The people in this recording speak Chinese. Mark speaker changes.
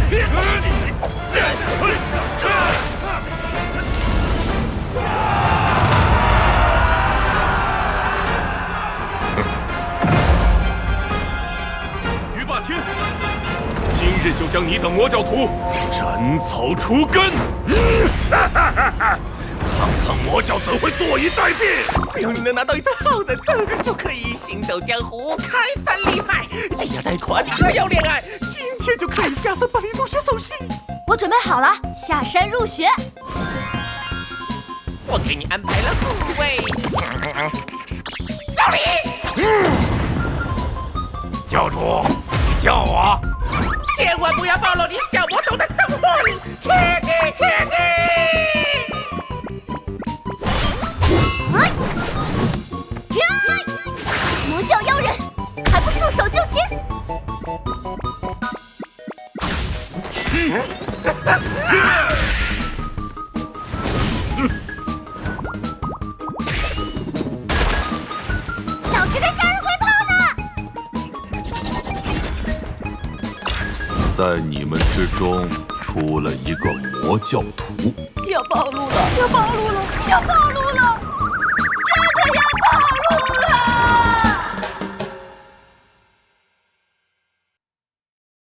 Speaker 1: 于霸天，今日就将你等魔教徒斩草除根！堂堂魔教怎会坐以待毙？
Speaker 2: 只要你能拿到一张好人证，就可以行走江湖，开山立派。只要贷款，只要恋爱，今天就可以下山办理入学手续。
Speaker 3: 我准备好了，下山入学。
Speaker 2: 我给你安排了护卫。老李，
Speaker 1: 教主，你叫我。
Speaker 2: 千万不要暴露你小魔头的身份，切记切记！
Speaker 3: 魔教妖人，还不束手就擒！小只的向日葵炮呢？
Speaker 4: 在你们之中出了一个魔教徒，
Speaker 3: 要暴露了！要暴露了！要暴露了！